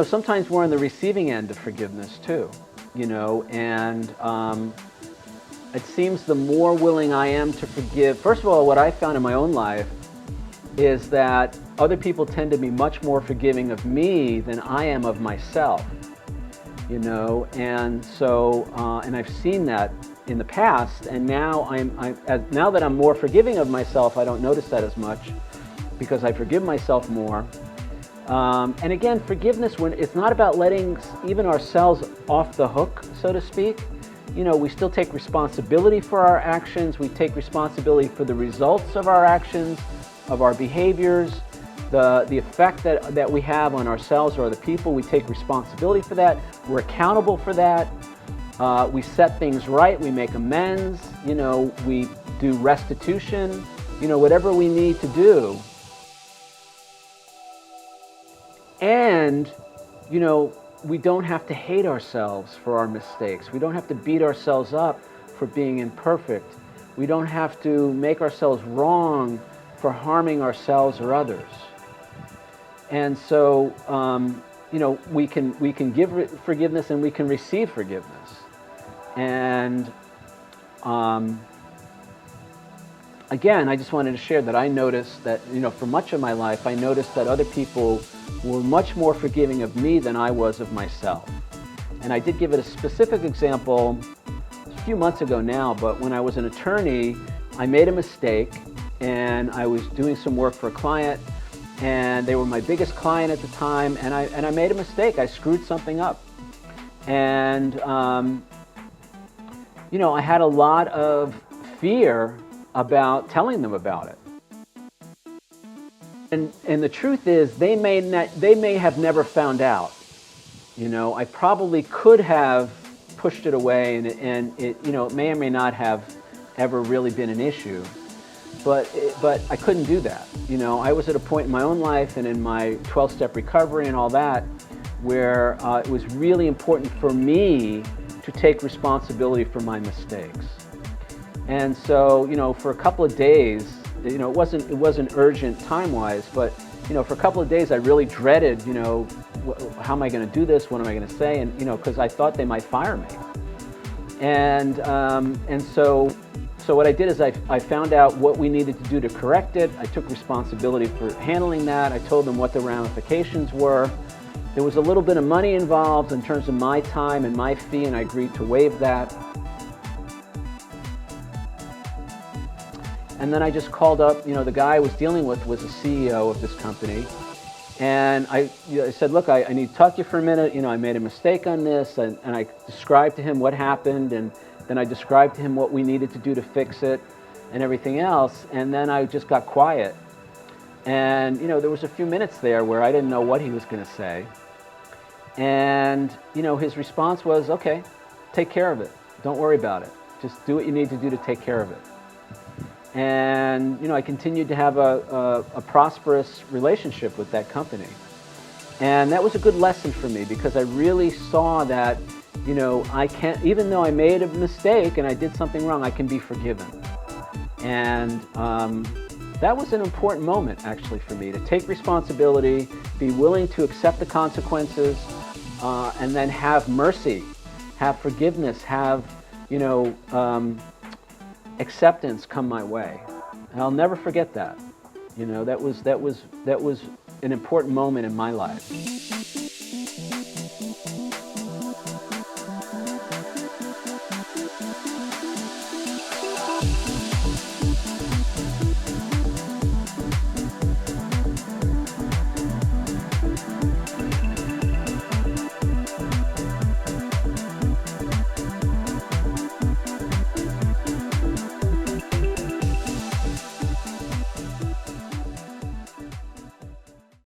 sometimes we're on the receiving end of forgiveness too, and it seems the more willing I am to forgive, first of all, what I found in my own life is that other people tend to be much more forgiving of me than I am of myself, and so, and I've seen that in the past, and now now that I'm more forgiving of myself, I don't notice that as much because I forgive myself more. And again, forgiveness, when it's not about letting even ourselves off the hook, so to speak. We still take responsibility for our actions. We take responsibility for the results of our actions, of our behaviors, the effect that we have on ourselves or other people. We take responsibility for that. We're accountable for that. We set things right. We make amends. We do restitution. Whatever we need to do. And, we don't have to hate ourselves for our mistakes. We don't have to beat ourselves up for being imperfect. We don't have to make ourselves wrong for harming ourselves or others. And so, we can give forgiveness and we can receive forgiveness. And again, I just wanted to share that I noticed that, for much of my life, I noticed that other people were much more forgiving of me than I was of myself. And I did give it a specific example a few months ago now, but when I was an attorney, I made a mistake and I was doing some work for a client, and they were my biggest client at the time, and I made a mistake. I screwed something up. And, I had a lot of fear about telling them about it. And the truth is, they may have never found out. I probably could have pushed it away, and it may or may not have ever really been an issue. But I couldn't do that. I was at a point in my own life and in my 12-step recovery and all that, where it was really important for me to take responsibility for my mistakes. And so, for a couple of days, it wasn't urgent time-wise, but for a couple of days I really dreaded, how am I going to do this? What am I going to say? And because I thought they might fire me. And so what I did is I found out what we needed to do to correct it. I took responsibility for handling that. I told them what the ramifications were. There was a little bit of money involved in terms of my time and my fee, and I agreed to waive that. And then I just called up, the guy I was dealing with was the CEO of this company. And I said, look, I need to talk to you for a minute. I made a mistake on this. And I described to him what happened. And then I described to him what we needed to do to fix it and everything else. And then I just got quiet. And, there was a few minutes there where I didn't know what he was going to say. And, his response was, okay, take care of it. Don't worry about it. Just do what you need to do to take care of it. And, I continued to have a prosperous relationship with that company. And that was a good lesson for me because I really saw that, I can't, even though I made a mistake and I did something wrong, I can be forgiven. And that was an important moment, actually, for me, to take responsibility, be willing to accept the consequences, and then have mercy, have forgiveness, have, acceptance come my way. And I'll never forget that. That was an important moment in my life.